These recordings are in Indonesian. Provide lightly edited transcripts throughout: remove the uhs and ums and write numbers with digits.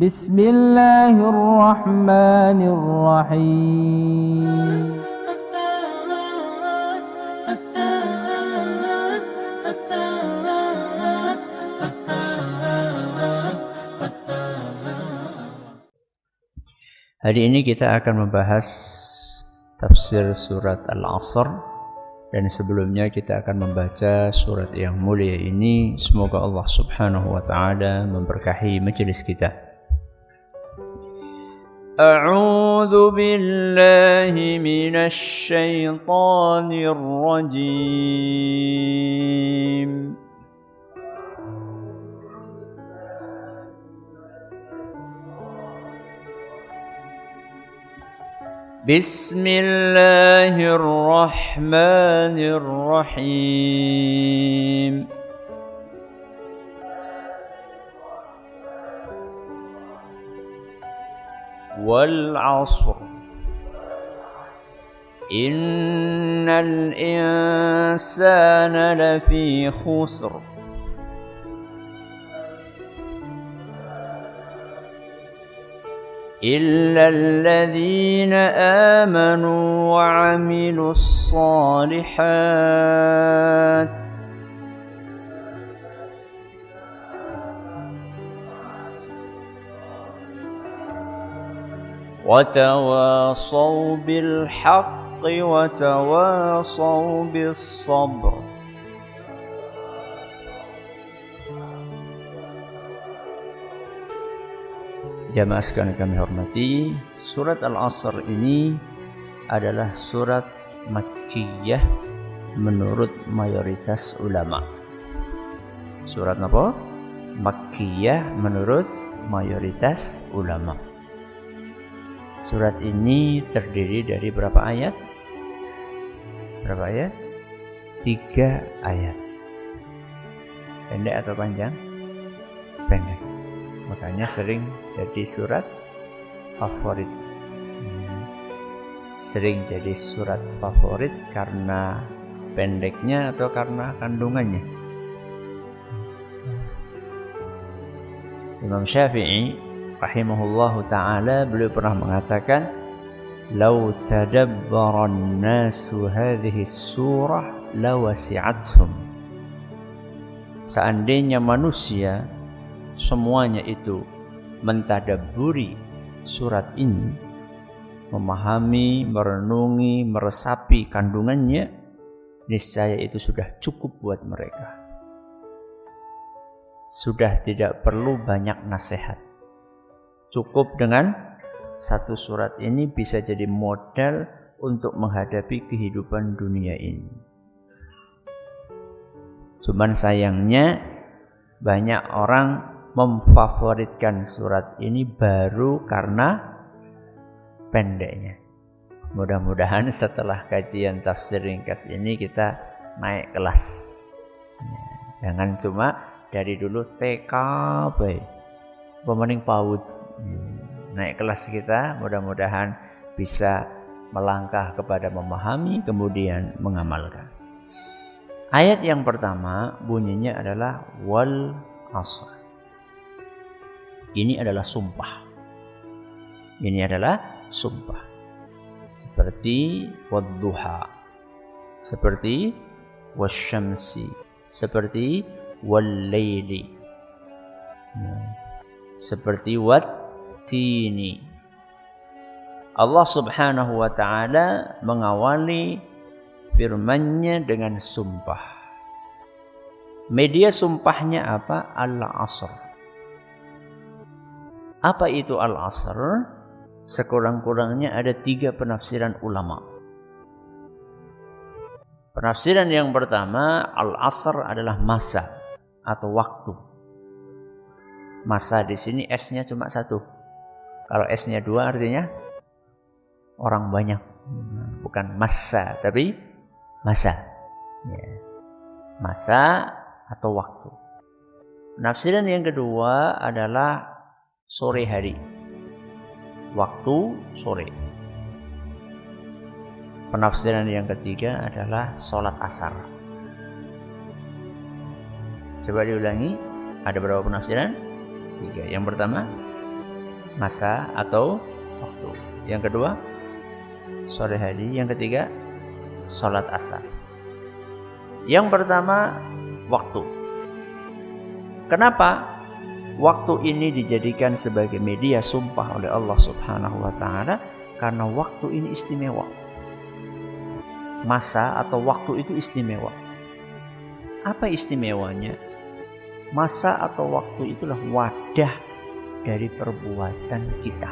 Bismillahirrahmanirrahim. Hari ini kita akan membahas tafsir surat Al-Asr, dan sebelumnya kita akan membaca surat yang mulia ini. Semoga Allah Subhanahu wa taala memberkahi majelis kita. A'udzu billahi minasy syaithanir rajim. Bismillahirrahmanirrahim. Wal 'ashr. Innal insana lafi khusr. إلا الذين آمنوا وعملوا الصالحات وتواصوا بالحق وتواصوا بالصبر. Jamaah sekalian kami hormati, surat Al-Asr ini adalah surat Makkiyah menurut mayoritas ulama. Surat apa? Makkiyah menurut mayoritas ulama. Surat ini terdiri dari berapa ayat? Berapa ayat? 3 ayat. Pendek atau panjang? Pendek. Makanya sering jadi surat favorit. Sering jadi surat favorit karena pendeknya atau karena kandungannya. Imam Syafi'i rahimahullahu ta'ala, beliau pernah mengatakan, "Lau tadabbaran nasu hadhihi surah lawasi'athum." Seandainya manusia semuanya itu mentadabburi surat ini, memahami, merenungi, meresapi kandungannya, niscaya itu sudah cukup buat mereka. Sudah tidak perlu banyak nasihat. Cukup dengan satu surat ini bisa jadi modal untuk menghadapi kehidupan dunia ini. Cuman sayangnya banyak orang memfavoritkan surat ini baru karena pendeknya. Mudah-mudahan setelah kajian tafsir ringkas ini kita naik kelas. Jangan cuma dari dulu TK pemening PAUD. Naik kelas kita, mudah-mudahan bisa melangkah kepada memahami kemudian mengamalkan. Ayat yang pertama bunyinya adalah wal 'ashr. Ini adalah sumpah. Ini adalah sumpah. Seperti wadduha, seperti wasyamsi, seperti wallaili, seperti wattini. Allah Subhanahu wa ta'ala mengawali firman-Nya dengan sumpah. Media sumpahnya apa? Al-'ashr. Apa itu Al-Asr? Sekurang-kurangnya ada 3 penafsiran ulama. Penafsiran yang pertama, Al-Asr adalah masa atau waktu. Masa di sini S-nya cuma 1. Kalau S-nya 2 artinya orang banyak. Bukan masa, tapi masa. Masa atau waktu. Penafsiran yang kedua adalah sore hari, waktu sore. Penafsiran yang ketiga adalah sholat asar. Coba diulangi, ada berapa penafsiran? 3. Yang pertama masa atau waktu. Yang kedua, sore hari. Yang ketiga, sholat asar. Yang pertama, waktu. Kenapa waktu ini dijadikan sebagai media sumpah oleh Allah Subhanahu wa Ta'ala? Karena waktu ini istimewa. Masa atau waktu itu istimewa. Apa istimewanya? Masa atau waktu itulah wadah dari perbuatan kita.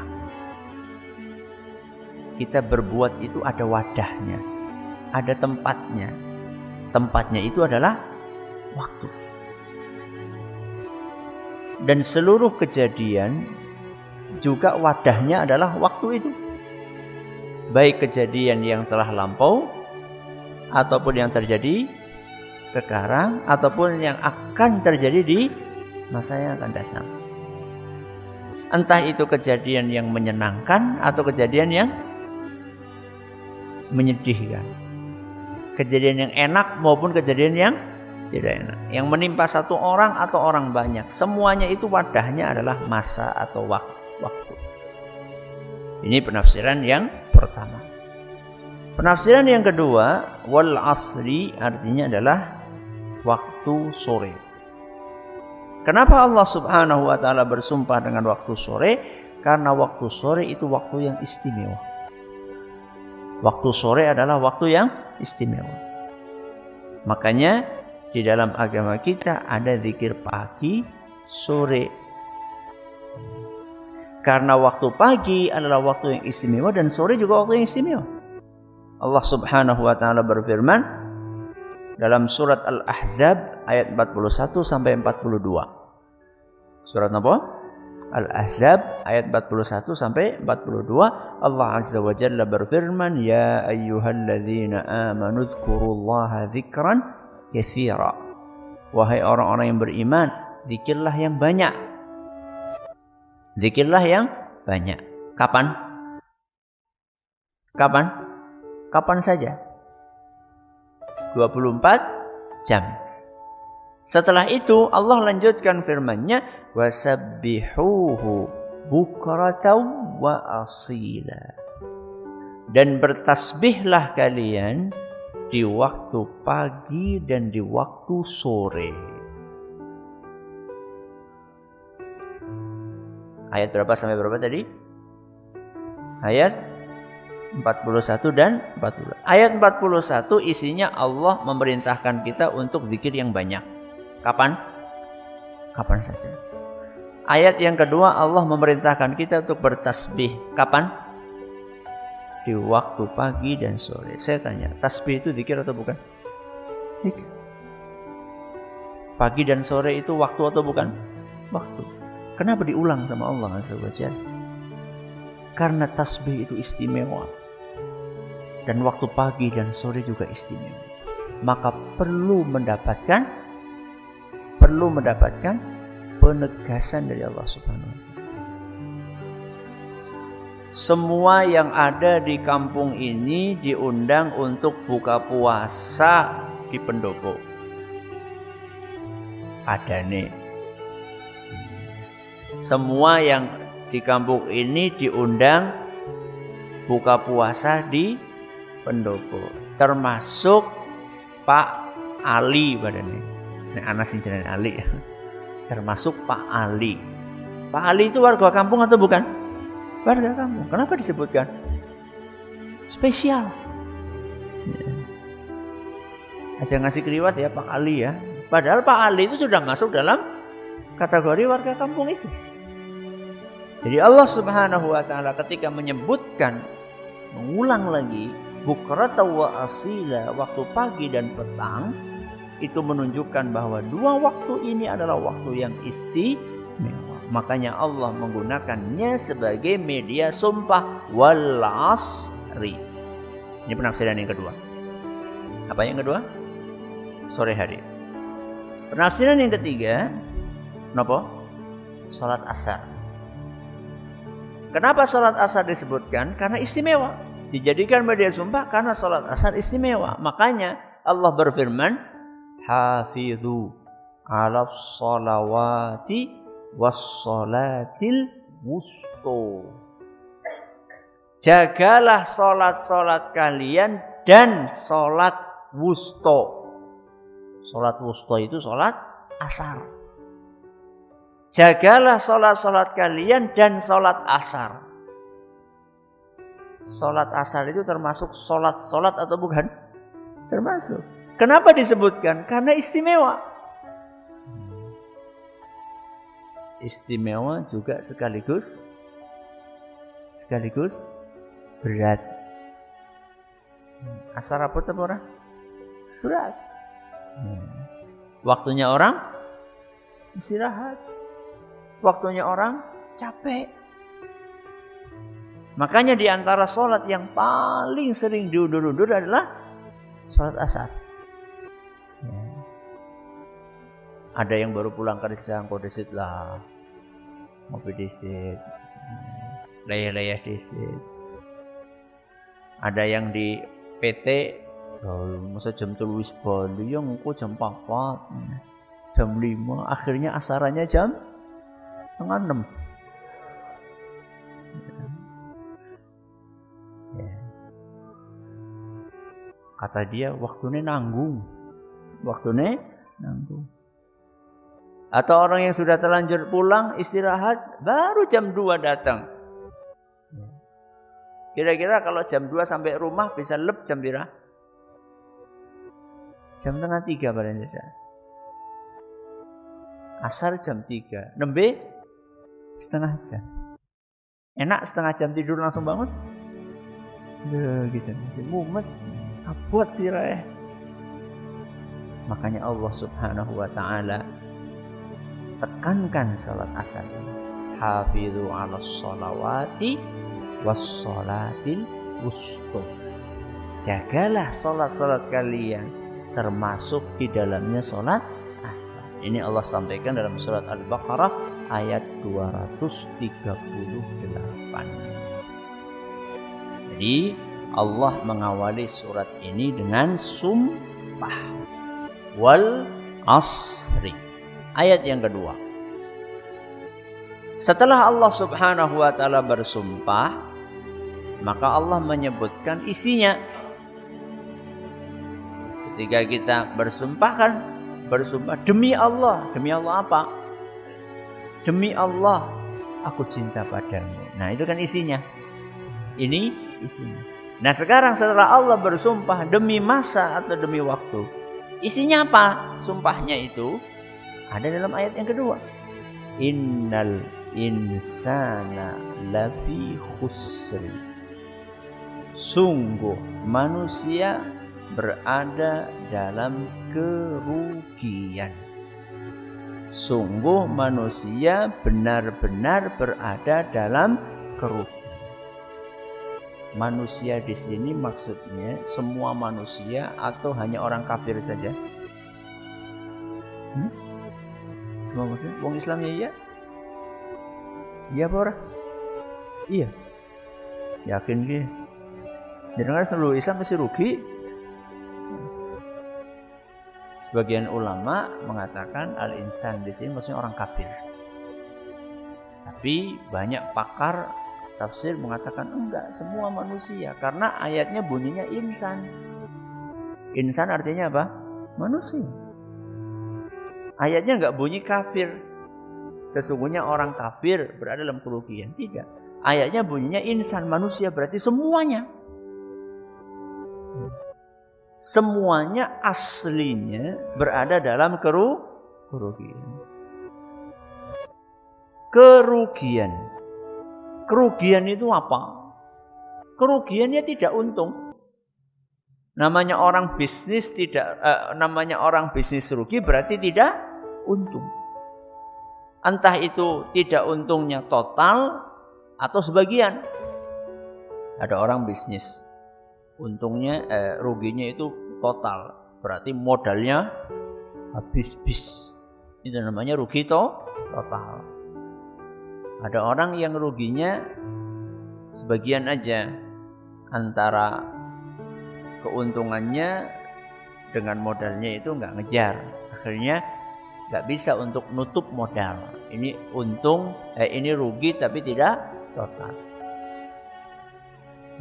Kita berbuat itu ada wadahnya, ada tempatnya. Tempatnya itu adalah waktu. Dan seluruh kejadian juga wadahnya adalah waktu itu. Baik kejadian yang telah lampau, ataupun yang terjadi sekarang, ataupun yang akan terjadi di masa yang akan datang. Entah itu kejadian yang menyenangkan atau kejadian yang menyedihkan. Kejadian yang enak maupun kejadian yang tidak enak. Yang menimpa satu orang atau orang banyak. Semuanya itu wadahnya adalah masa atau waktu. Ini penafsiran yang pertama. Penafsiran yang kedua, wal asri, artinya adalah waktu sore. Kenapa Allah Subhanahu wa Ta'ala bersumpah dengan waktu sore? Karena waktu sore itu waktu yang istimewa. Waktu sore adalah waktu yang istimewa. Makanya di dalam agama kita ada zikir pagi, sore. Karena waktu pagi adalah waktu yang istimewa dan sore juga waktu yang istimewa. Allah Subhanahu wa Ta'ala berfirman dalam surat Al-Ahzab ayat 41 sampai 42. Surat apa? Al-Ahzab ayat 41 sampai 42. Allah Azza wa Jalla berfirman, ya ayyuhalladzina amanu dzkurullaha dzikran katsira. Wahai orang-orang yang beriman, zikirlah yang banyak. Zikirlah yang banyak. Kapan? Kapan? Kapan saja. 24 jam. Setelah itu Allah lanjutkan firman-Nya, wasabbihuhu bukratan wa asila. Dan bertasbihlah kalian di waktu pagi dan di waktu sore. Ayat berapa sampai berapa tadi? Ayat 41 dan 40. Ayat 41 isinya Allah memerintahkan kita untuk zikir yang banyak. Kapan? Kapan saja. Ayat yang kedua Allah memerintahkan kita untuk bertasbih. Kapan? Di waktu pagi dan sore. Saya tanya, tasbih itu zikir atau bukan? Zikir. Pagi dan sore itu waktu atau bukan? Waktu. Kenapa diulang sama Allah Azza wa Jalla? Karena tasbih itu istimewa. Dan waktu pagi dan sore juga istimewa. Maka perlu mendapatkan penegasan dari Allah Subhanahu wa Ta'ala. Semua yang ada di kampung ini diundang untuk buka puasa di pendopo. Ada nih. Semua yang di kampung ini diundang buka puasa di pendopo, termasuk Pak Ali badannya. Nah, anak sinceran Ali. Termasuk Pak Ali. Pak Ali itu warga kampung atau bukan? Warga kampung. Kenapa disebutkan spesial? Aja ngasih kriwat ya Pak Ali ya. Padahal Pak Ali itu sudah masuk dalam kategori warga kampung itu. Jadi Allah Subhanahu wa Ta'ala ketika menyebutkan, mengulang lagi bukratan wa asila, waktu pagi dan petang, itu menunjukkan bahwa dua waktu ini adalah waktu yang istimewa. Makanya Allah menggunakannya sebagai media sumpah, wal asri. Ini penafsiran yang kedua. Apa yang kedua? Sore hari. Penafsiran yang ketiga, napa? Salat asar. Kenapa salat asar disebutkan? Karena istimewa. Dijadikan media sumpah karena salat asar istimewa. Makanya Allah berfirman, hafidhu 'alas salawati was salatil wusto. Jagalah solat-solat kalian dan solat wusto. Solat wusto itu solat asar. Jagalah solat-solat kalian dan solat asar. Solat asar itu termasuk solat atau bukan? Termasuk. Kenapa disebutkan? Karena istimewa. Istimewa juga sekaligus berat. Asar apa itu orang? Berat. Waktunya orang istirahat. Waktunya orang capek. Makanya di antara sholat yang paling sering diundur-undur adalah sholat asar. Ada yang baru pulang kerja, engkau disit lah, ngopi disit, layah-layah disit. Ada yang di PT, masa jam 3 wis bali, yang engkau jam 4, jam 5, akhirnya asarannya jam 5:30. Kata dia, waktunya nanggung. Atau orang yang sudah terlanjur pulang, istirahat, baru jam 2 datang. Kira-kira kalau jam 2 sampai rumah bisa lep jam berapa? Jam 2:30 paling tidak. Asar jam 3. Nembe setengah jam. Enak setengah jam tidur langsung bangun? Gitu. Mumet. Buat sirah. Makanya Allah Subhanahu wa taala tekankan salat asar. Hafizu 'alas sholawati was sholatil wusta. Jagalah salat-salat kalian, termasuk di dalamnya salat asar. Ini Allah sampaikan dalam surat Al-Baqarah ayat 238. Jadi Allah mengawali surat ini dengan sumpah. Wal asri. Ayat yang kedua. Setelah Allah Subhanahu wa taala bersumpah, maka Allah menyebutkan isinya. Ketika kita bersumpah demi Allah. Demi Allah apa? Demi Allah aku cinta padamu. Nah, itu kan isinya. Ini isinya. Nah, sekarang setelah Allah bersumpah demi masa atau demi waktu, isinya apa? Sumpahnya itu ada dalam ayat yang kedua. Innal insana lafi khusri. Sungguh manusia berada dalam kerugian. Sungguh manusia benar-benar berada dalam kerugian. Manusia di sini maksudnya semua manusia atau hanya orang kafir saja? Semua manusia? Wong Islamnya iya? Iya apa ora? Iya. Yakin ki? Jangan seluruh Islam pasti rugi. Sebagian ulama mengatakan al-insan di sini maksudnya orang kafir. Tapi banyak pakar tafsir mengatakan enggak, semua manusia, karena ayatnya bunyinya insan. Insan artinya apa? Manusia. Ayatnya enggak bunyi kafir. Sesungguhnya orang kafir berada dalam kerugian. Tidak. Ayatnya bunyinya insan, manusia, berarti semuanya. Semuanya aslinya berada dalam kerugian. Kerugian itu apa? Kerugiannya tidak untung. Namanya orang bisnis rugi berarti tidak untung. Entah itu tidak untungnya total atau sebagian. Ada orang bisnis, untungnya ruginya itu total, berarti modalnya habis. Itu namanya rugi total. Ada orang yang ruginya sebagian aja, antara keuntungannya dengan modalnya itu nggak ngejar, akhirnya nggak bisa untuk nutup modal. Ini untung, ini rugi tapi tidak total.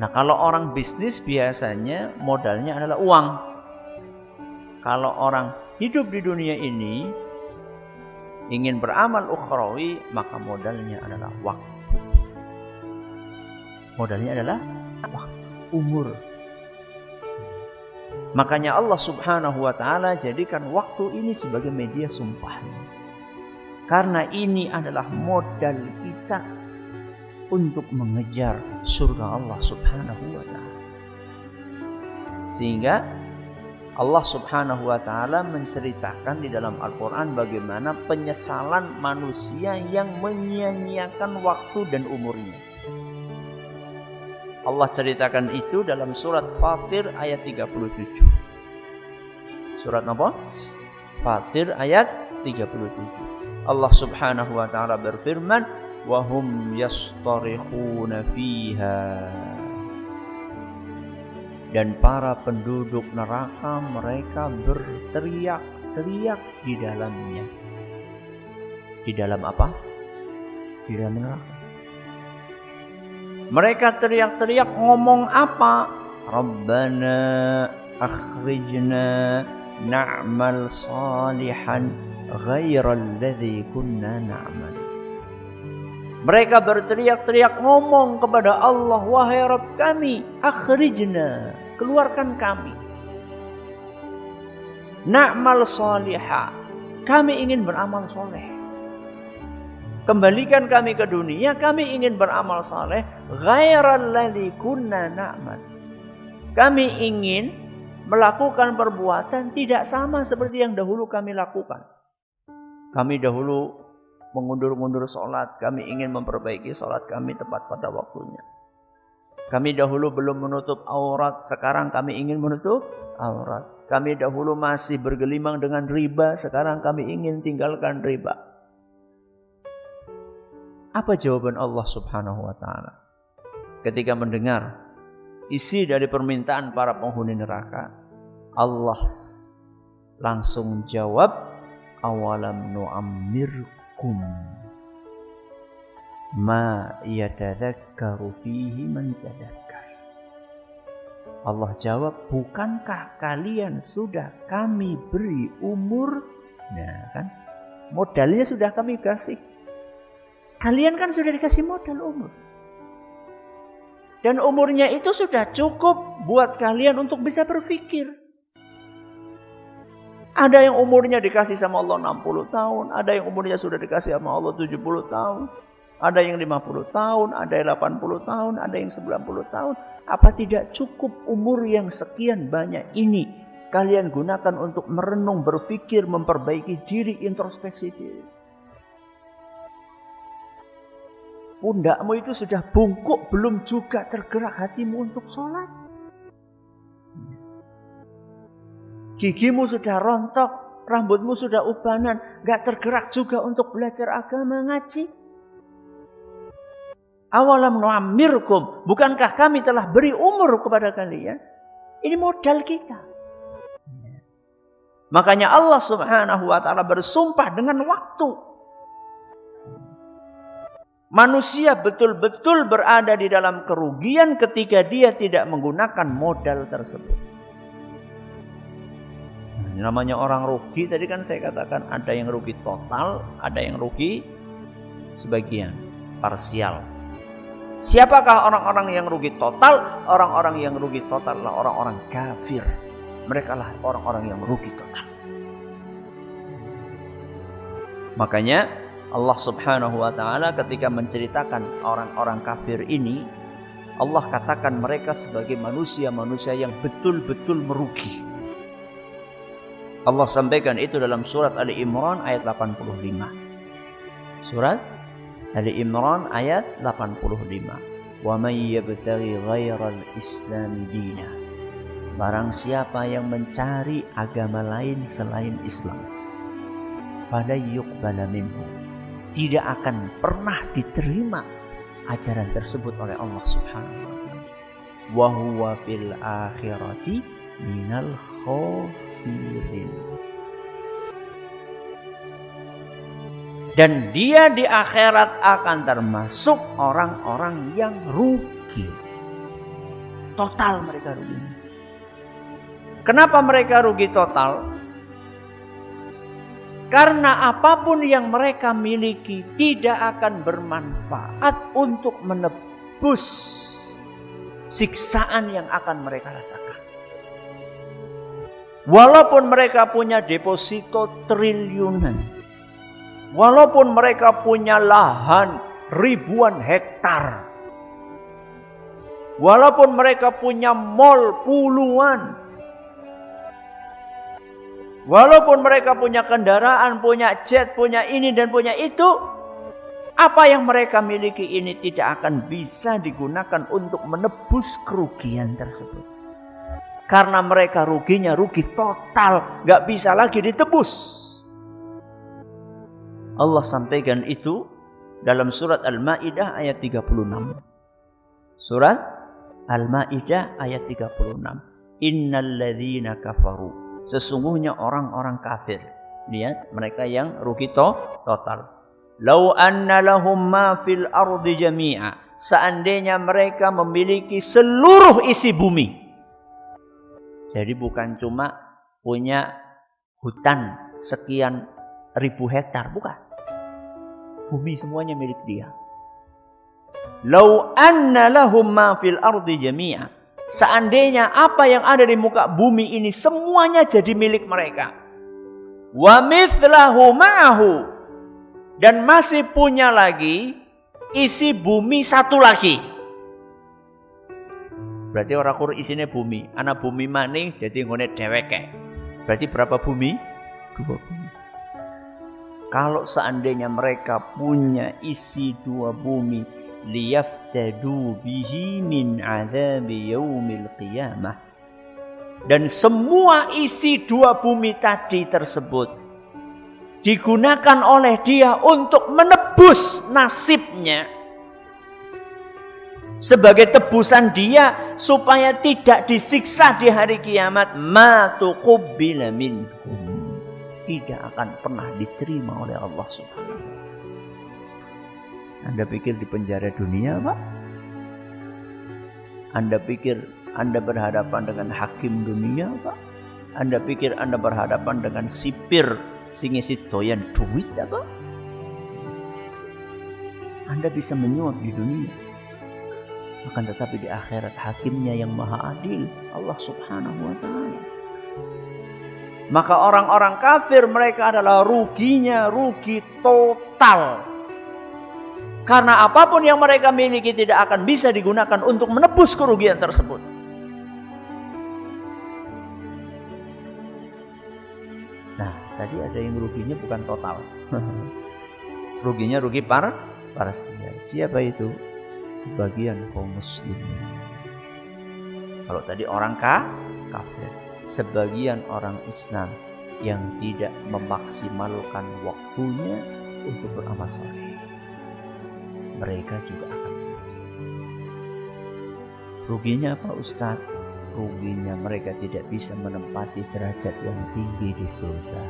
Nah, kalau orang bisnis biasanya modalnya adalah uang. Kalau orang hidup di dunia ini ingin beramal ukhrawi, maka modalnya adalah waktu. Modalnya adalah waktu, umur. Makanya Allah Subhanahu wa taala jadikan waktu ini sebagai media sumpah. Karena ini adalah modal kita untuk mengejar surga Allah Subhanahu wa taala. Sehingga Allah Subhanahu wa taala menceritakan di dalam Al-Qur'an bagaimana penyesalan manusia yang menyia-nyiakan waktu dan umurnya. Allah ceritakan itu dalam surat Fatir ayat 37. Surat apa? Fatir ayat 37. Allah Subhanahu wa taala berfirman, "Wa hum yastarikhuna fiha." Dan para penduduk neraka mereka berteriak-teriak di dalamnya. Di dalam apa? Di dalam neraka. Mereka teriak-teriak ngomong apa? Rabbana akhrijna na'mal salihan ghairal ladzi kunna na'mal. Mereka berteriak-teriak ngomong kepada Allah, wahai Rabb kami, akhrijna, keluarkan kami. Na'mal salihah, kami ingin beramal soleh. Kembalikan kami ke dunia, kami ingin beramal soleh. Ghairal ladzi kunna na'mal. Kami ingin melakukan perbuatan tidak sama seperti yang dahulu kami lakukan. Kami dahulu mengundur-undur sholat, kami ingin memperbaiki sholat kami tepat pada waktunya. Kami dahulu belum menutup aurat, sekarang kami ingin menutup aurat. Kami dahulu masih bergelimang dengan riba, sekarang kami ingin tinggalkan riba. Apa jawaban Allah Subhanahu wa taala ketika mendengar isi dari permintaan para penghuni neraka? Allah langsung jawab, awalam nu'ammirkum ma yatadzakkaru fihi man tadzakkar. Allah jawab, bukankah kalian sudah kami beri umur? Nah kan, modalnya sudah kami kasih. Kalian kan sudah dikasih modal umur. Dan umurnya itu sudah cukup buat kalian untuk bisa berpikir. Ada yang umurnya dikasih sama Allah 60 tahun, ada yang umurnya sudah dikasih sama Allah 70 tahun, ada yang 50 tahun, ada yang 80 tahun, ada yang 90 tahun. Apa tidak cukup umur yang sekian banyak ini kalian gunakan untuk merenung, berpikir, memperbaiki diri, introspeksi diri? Pundakmu itu sudah bungkuk, belum juga tergerak hatimu untuk sholat. Gigimu sudah rontok, rambutmu sudah ubanan, gak tergerak juga untuk belajar agama, ngaji. Awalam nu'ammirkum, bukankah kami telah beri umur kepada kalian? Ini modal kita. Makanya Allah Subhanahu wa taala bersumpah dengan waktu. Manusia betul-betul berada di dalam kerugian ketika dia tidak menggunakan modal tersebut. Namanya orang rugi, tadi kan saya katakan ada yang rugi total, ada yang rugi sebagian, parsial. Siapakah orang-orang yang rugi total? Orang-orang yang rugi total adalah orang-orang kafir. Mereka lah orang-orang yang rugi total. Makanya Allah Subhanahu wa taala ketika menceritakan orang-orang kafir ini, Allah katakan mereka sebagai manusia-manusia yang betul-betul merugi. Allah sampaikan itu dalam surat Ali Imran ayat 85. Surat Ali Imran ayat 85. Wa may yabtaghi ghairal Islam dina. Barang siapa yang mencari agama lain selain Islam, fala yuqbala minhu. Tidak akan pernah diterima ajaran tersebut oleh Allah Subhanahu wa taala. Wa huwa fil akhirati minal khosirin. Dan dia di akhirat akan termasuk orang-orang yang rugi. Total mereka rugi. Kenapa mereka rugi total? Karena apapun yang mereka miliki tidak akan bermanfaat untuk menebus siksaan yang akan mereka rasakan. Walaupun mereka punya deposito triliunan, walaupun mereka punya lahan ribuan hektar, walaupun mereka punya mall puluhan, walaupun mereka punya kendaraan, punya jet, punya ini dan punya itu, apa yang mereka miliki ini tidak akan bisa digunakan untuk menebus kerugian tersebut. Karena mereka ruginya rugi total, gak bisa lagi ditebus. Allah sampaikan itu dalam surat Al-Maidah ayat 36. Surat Al-Maidah ayat 36. Innal ladzina kafaru. Sesungguhnya orang-orang kafir. Lihat, mereka yang rugi total. Lau anna lahum ma fil ardi jami'a. Seandainya mereka memiliki seluruh isi bumi. Jadi bukan cuma punya hutan sekian ribu hektar, bukan. Bumi semuanya milik dia. Lau anna lahum ma fil ardi jami'a. Seandainya apa yang ada di muka bumi ini semuanya jadi milik mereka. Wa mithlahu ma'ahu. Dan masih punya lagi isi bumi satu lagi. Berarti orang kur isinya bumi. Anak bumi maning jadi ngone dheweke. Berarti berapa bumi? 2 bumi. Kalau seandainya mereka punya isi 2 bumi, liyaftadu bihi min adzabi yaumil qiyamah. Dan semua isi 2 bumi tadi tersebut digunakan oleh dia untuk menebus nasibnya. Sebagai tebusan dia supaya tidak disiksa di hari kiamat, ma tuqbila minhum, tidak akan pernah diterima oleh Allah Subhanahu wa taala. Anda pikir di penjara dunia, Pak? Anda pikir Anda berhadapan dengan hakim dunia, Pak? Anda pikir Anda berhadapan dengan sipir sing ngisi doyan duit, apa? Anda bisa menyuap di dunia. Akan tetapi di akhirat hakimnya yang maha adil, Allah Subhanahu wa ta'ala. Maka orang-orang kafir mereka adalah ruginya rugi total. Karena apapun yang mereka miliki tidak akan bisa digunakan untuk menebus kerugian tersebut. Nah, tadi ada yang ruginya bukan total. Ruginya rugi parsial. Siapa itu? Sebagian kaum muslimin. Kalau tadi orang kafir, sebagian orang Islam yang tidak memaksimalkan waktunya untuk beramal saleh, mereka juga akan rugi. Ruginya apa, Ustaz? Ruginya mereka tidak bisa menempati derajat yang tinggi di surga.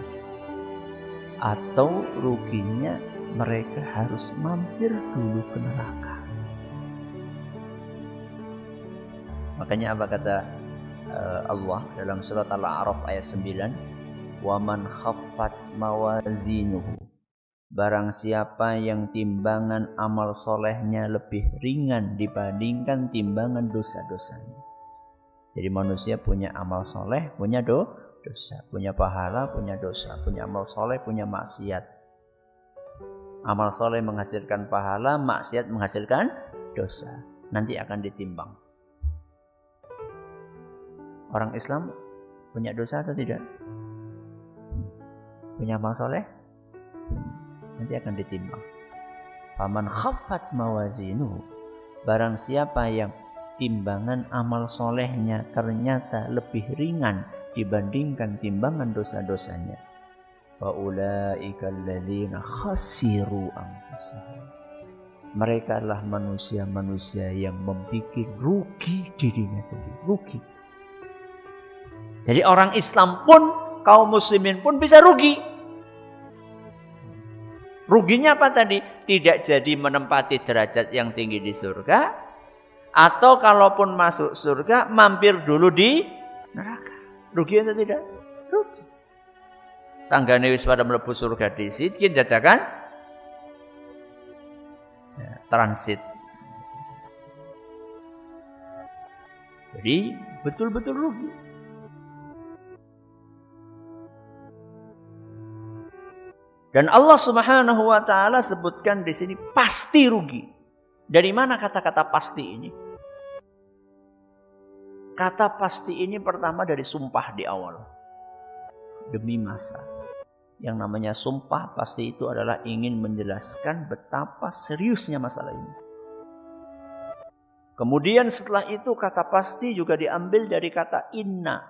Atau ruginya mereka harus mampir dulu ke neraka. Makanya apa kata Allah dalam surat Al-A'raf ayat 9? Wa man khaffat mawazinuhu. Barang siapa yang timbangan amal solehnya lebih ringan dibandingkan timbangan dosa-dosanya. Jadi manusia punya amal soleh, punya dosa, punya pahala, punya dosa, punya amal soleh, punya maksiat. Amal soleh menghasilkan pahala, maksiat menghasilkan dosa. Nanti akan ditimbang. Orang Islam punya dosa atau tidak? Punya amal soleh? Nanti akan ditimbang. Faman khaffat mawazinuhu. Barang siapa yang timbangan amal solehnya ternyata lebih ringan dibandingkan timbangan dosa-dosanya, fa ulaika alladzina khasiru anfusahum. Mereka adalah manusia-manusia yang membuat rugi dirinya sendiri, rugi. Jadi orang Islam pun, kaum muslimin pun bisa rugi. Ruginya apa tadi? Tidak jadi menempati derajat yang tinggi di surga, atau kalaupun masuk surga mampir dulu di neraka. Rugi atau tidak? Rugi. Tanggane wis pada mlebu surga dhisik, iki dadakan transit. Jadi betul-betul rugi. Dan Allah Subhanahu wa taala sebutkan di sini pasti rugi. Dari mana kata-kata pasti ini? Kata pasti ini pertama dari sumpah di awal. Demi masa. Yang namanya sumpah pasti itu adalah ingin menjelaskan betapa seriusnya masalah ini. Kemudian setelah itu kata pasti juga diambil dari kata inna.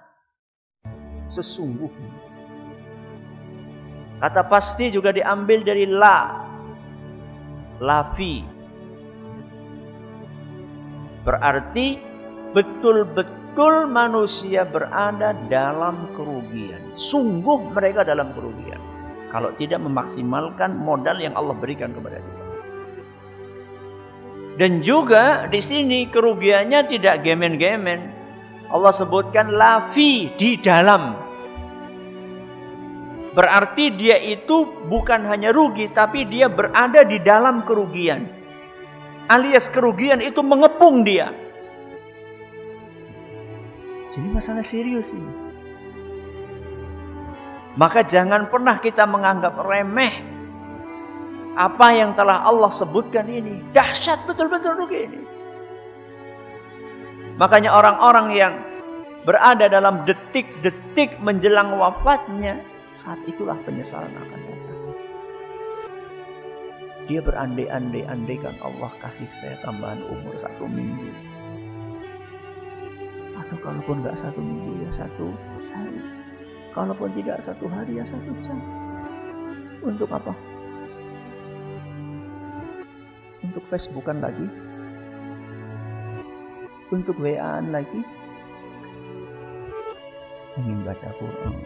Sesungguhnya. Kata pasti juga diambil dari lafi. Berarti betul-betul manusia berada dalam kerugian. Sungguh mereka dalam kerugian. Kalau tidak memaksimalkan modal yang Allah berikan kepada kita. Dan juga di sini kerugiannya tidak gemen-gemen. Allah sebutkan lafi, di dalam. Berarti dia itu bukan hanya rugi, tapi dia berada di dalam kerugian. Alias kerugian itu mengepung dia. Jadi masalah serius ini. Maka jangan pernah kita menganggap remeh apa yang telah Allah sebutkan ini. Dahsyat betul-betul rugi ini. Makanya orang-orang yang berada dalam detik-detik menjelang wafatnya, saat itulah penyesalan akan datang. Dia berandai-andai-andaikan Allah kasih saya tambahan umur 1 minggu. Atau kalaupun enggak 1 minggu ya 1 hari. Kalaupun tidak 1 hari ya 1 jam. Untuk apa? Untuk Facebookan lagi? Untuk WA-an lagi? Ingin baca Quran.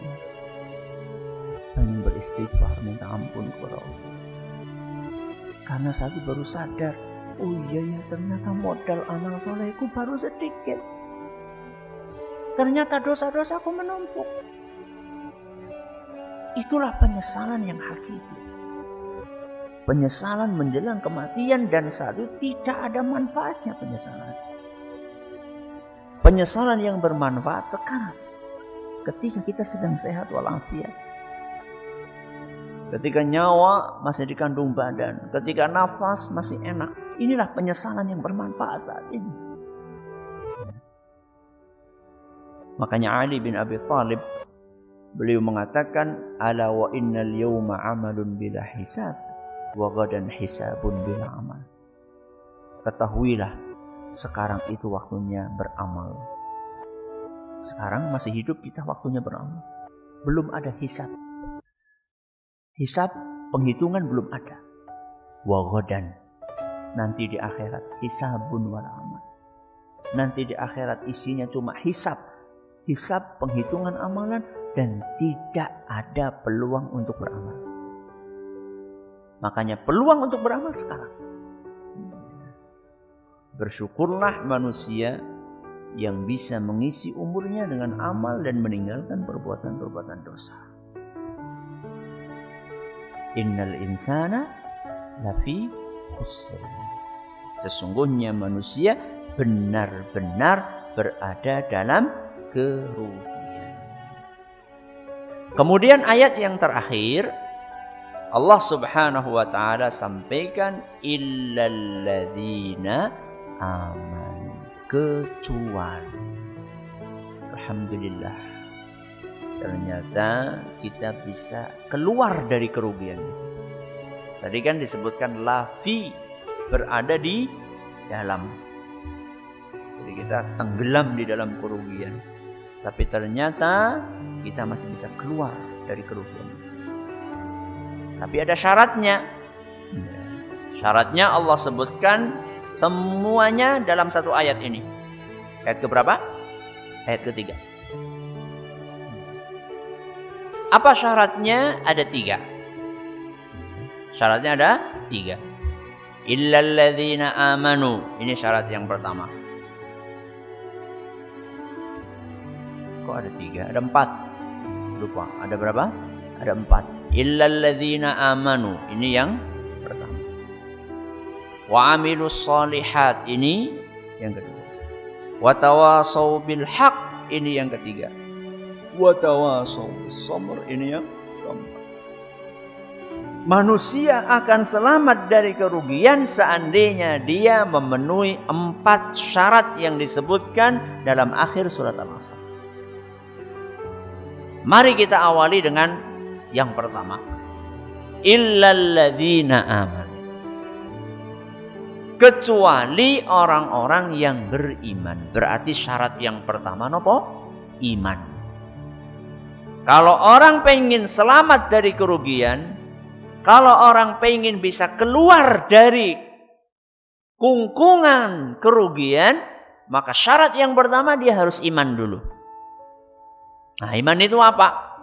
Ingin beristighfar, minta ampun kepada Allah. Karena saya baru sadar, oh iya ya ternyata modal amal solehku baru sedikit. Ternyata dosa-dosaku menumpuk. Itulah penyesalan yang hakiki. Penyesalan menjelang kematian dan saat itu tidak ada manfaatnya penyesalan. Penyesalan yang bermanfaat sekarang. Ketika kita sedang sehat walafiat. Ketika nyawa masih dikandung badan, ketika nafas masih enak, inilah penyesalan yang bermanfaat saat ini. Makanya Ali bin Abi Thalib, beliau mengatakan, ala wa innal yawma amalun bila hisab, wa gadan hisabun bila amal. Ketahuilah, sekarang itu waktunya beramal. Sekarang masih hidup kita waktunya beramal. Belum ada hisab. Hisab penghitungan belum ada. Wa ghadan, nanti di akhirat hisabun wal amal. Nanti di akhirat isinya cuma hisab. Hisab penghitungan amalan dan tidak ada peluang untuk beramal. Makanya peluang untuk beramal sekarang. Bersyukurlah manusia yang bisa mengisi umurnya dengan amal dan meninggalkan perbuatan-perbuatan dosa. Innal insana lafi khusr. Sesungguhnya manusia benar-benar berada dalam kerugian. Kemudian ayat yang terakhir Allah Subhanahu wa taala sampaikan illal ladzina amanu, kecuali. Alhamdulillah. Ternyata kita bisa keluar dari kerugian. Tadi kan disebutkan lafi, berada di dalam. Jadi kita tenggelam di dalam kerugian. Tapi ternyata kita masih bisa keluar dari kerugian. Tapi ada syaratnya. Syaratnya Allah sebutkan semuanya dalam satu ayat ini. Ayat keberapa? Ayat ketiga. Apa syaratnya? Ada 3. Syaratnya ada 3. Illalladzina amanu. Ini syarat yang pertama. Kok ada 3? Ada 4. Lupa. Ada berapa? Ada 4. Illalladzina amanu. Ini yang pertama. Wa amilus shalihat. Ini yang kedua. Wa tawasaw bil haq. Ini yang ketiga. Wa tawasaw bis sabr. Ini yang keempat. Manusia akan selamat dari kerugian seandainya dia memenuhi 4 syarat yang disebutkan dalam akhir surat Al-Asr. Mari kita awali dengan yang pertama. Illalladzina amanu. Kecuali orang-orang yang beriman. Berarti syarat yang pertama nopo? Iman. Kalau orang pengen selamat dari kerugian, kalau orang pengen bisa keluar dari kungkungan kerugian, maka syarat yang pertama dia harus iman dulu. Nah, iman itu apa?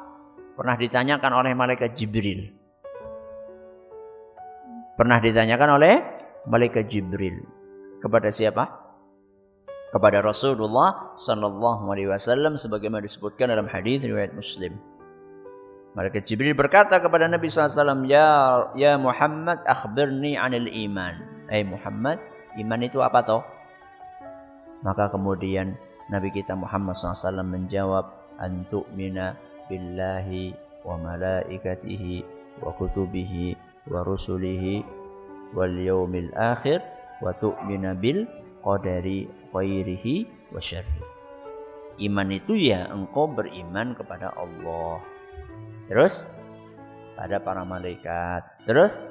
Pernah ditanyakan oleh malaikat Jibril. Pernah ditanyakan oleh malaikat Jibril. Kepada siapa? Kepada Rasulullah sallallahu alaihi wasallam sebagaimana disebutkan dalam hadis riwayat Muslim. Malaikat Jibril berkata kepada Nabi SAW, Ya Muhammad, akhbirni anil iman. Muhammad, iman itu apa toh? Maka kemudian Nabi kita Muhammad SAW menjawab, An tu'mina billahi wa malaikatihi wa kutubihi wa rusulihi wal yawmil akhir wa tu'mina bil qadari khairihi wa syarrihi. Iman itu ya engkau beriman kepada Allah. Terus pada para malaikat, terus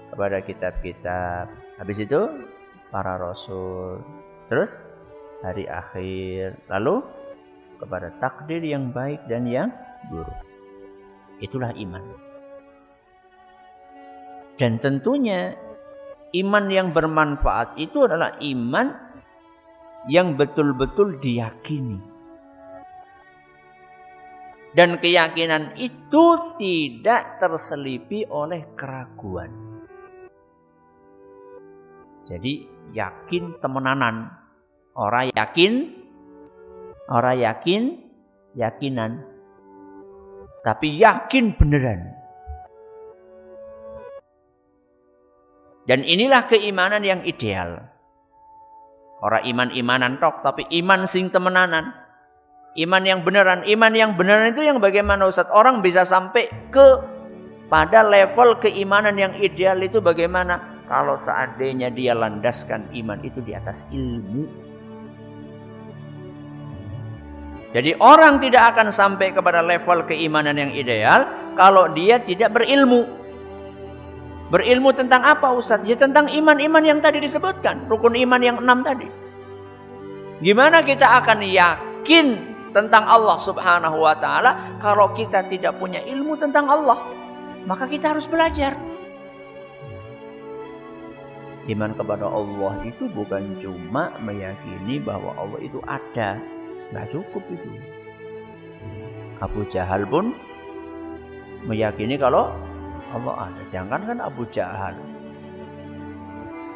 kepada kitab-kitab, habis itu para rasul, terus hari akhir, lalu kepada takdir yang baik dan yang buruk. Itulah iman. Dan tentunya iman yang bermanfaat itu adalah iman yang betul-betul diyakini. Dan keyakinan itu tidak terselipi oleh keraguan. Jadi yakin temenanan. Orang yakin yakinan. Tapi yakin beneran. Dan inilah keimanan yang ideal. Orang iman-imanan tok, tapi iman sing temenanan. Iman yang beneran. Iman yang beneran itu yang bagaimana Ustaz? Orang bisa sampai pada level keimanan yang ideal itu bagaimana? Kalau seandainya dia landaskan iman itu di atas ilmu. Jadi orang tidak akan sampai kepada level keimanan yang ideal kalau dia tidak berilmu. Berilmu tentang apa Ustaz? Ya tentang iman-iman yang tadi disebutkan. Rukun iman yang 6 tadi. Gimana kita akan yakin tentang Allah subhanahu wa ta'ala kalau kita tidak punya ilmu tentang Allah? Maka kita harus belajar. Iman kepada Allah itu bukan cuma meyakini bahwa Allah itu ada. Nggak cukup itu. Abu Jahal pun meyakini kalau Allah ada. Jangankan Abu Jahal,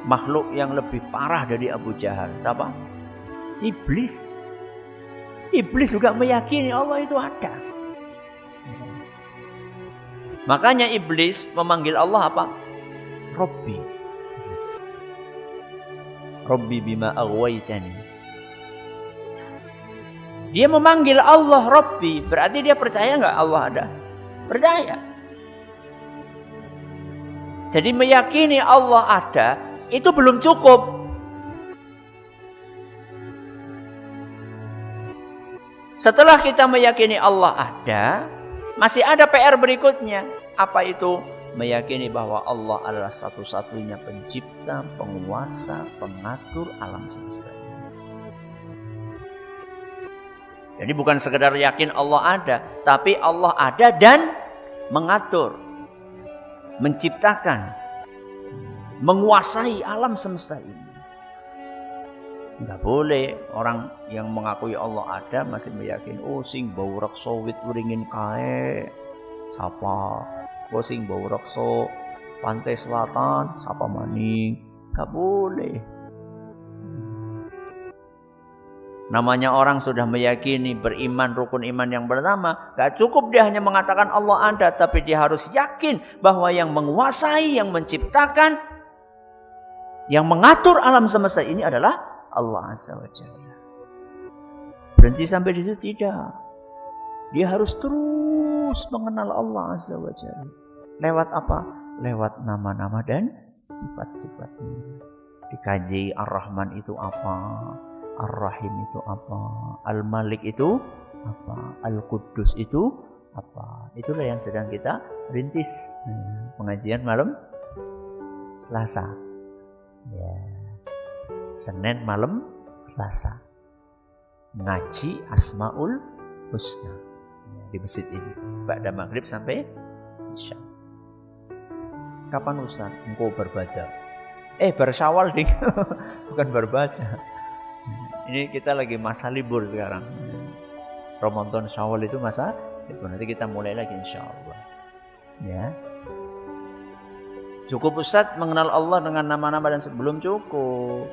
makhluk yang lebih parah dari Abu Jahal siapa? Iblis. Iblis juga meyakini Allah itu ada. Makanya iblis memanggil Allah apa? Rabbi. Rabbi bima aghwaytani. Dia memanggil Allah Rabbi, berarti dia percaya enggak Allah ada? Percaya. Jadi meyakini Allah ada itu belum cukup. Setelah kita meyakini Allah ada, masih ada PR berikutnya. Apa itu? Meyakini bahwa Allah adalah satu-satunya pencipta, penguasa, pengatur alam semesta. Jadi bukan sekedar yakin Allah ada, tapi Allah ada dan mengatur, menciptakan, menguasai alam semesta ini. Enggak boleh orang yang mengakui Allah ada masih meyakini sing bau reksa wit uringin kae sapa, sing bau reksa pantai selatan, sapa maning, gak boleh. Namanya orang sudah meyakini beriman rukun iman yang pertama, gak cukup dia hanya mengatakan Allah ada, tapi dia harus yakin bahwa yang menguasai, yang menciptakan, yang mengatur alam semesta ini adalah Allah Azza wa Jalla. Berhenti sampai di situ tidak. Dia harus terus mengenal Allah Azza wa Jalla. Lewat apa? Lewat nama-nama dan sifat-sifatnya. Dikaji Ar-Rahman itu apa? Ar-Rahim itu apa? Al-Malik itu apa? Al-Quddus itu apa? Itulah yang sedang kita rintis. Pengajian malam Selasa. Ya. Senin malam Selasa. Ngaji Asmaul Husna di masjid ini. Ba'da maghrib sampai Isya. Kapan Ustaz? Engkau berbada. Bersyawal ding. Bukan berbada. Ini kita lagi masa libur sekarang. Ramadan Syawal itu masa libur. Nanti kita mulai lagi insyaallah. Ya. Cukup Ustaz mengenal Allah dengan nama-nama dan sebelum cukup.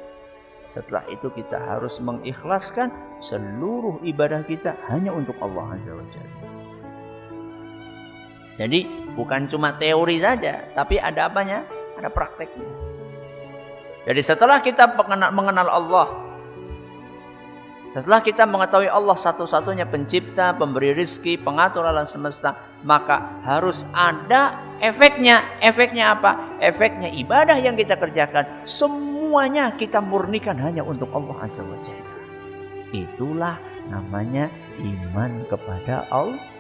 Setelah itu kita harus mengikhlaskan seluruh ibadah kita hanya untuk Allah Azza wa Jalla. Jadi bukan cuma teori saja, tapi ada apanya? Ada prakteknya. Jadi setelah kita mengenal Allah, setelah kita mengetahui Allah satu-satunya pencipta, pemberi rizki, pengatur alam semesta, maka harus ada efeknya. Efeknya apa? Efeknya ibadah yang kita kerjakan, semuanya kita murnikan hanya untuk Allah Azza wa Jalla. Itulah namanya iman kepada Allah.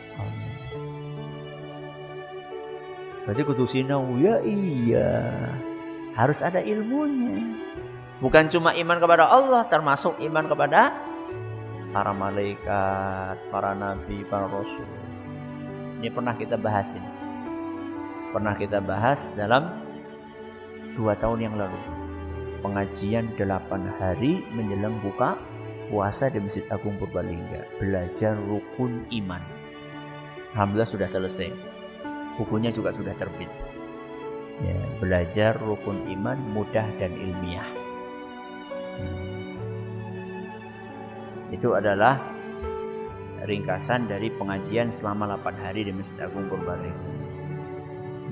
Berarti kudu sinau, ya iya. Harus ada ilmunya. Bukan cuma iman kepada Allah, termasuk iman kepada para malaikat, para nabi, para rasul. Ini pernah kita bahas ini. Pernah kita bahas dalam 2 tahun yang lalu. Pengajian 8 hari menjelang buka puasa di Masjid Agung Purbalingga. Belajar rukun iman. Alhamdulillah sudah selesai. Bukunya juga sudah terbit. Ya, belajar rukun iman mudah dan ilmiah. Itu adalah ringkasan dari pengajian selama 8 hari di Masjid Agung Purbalingga.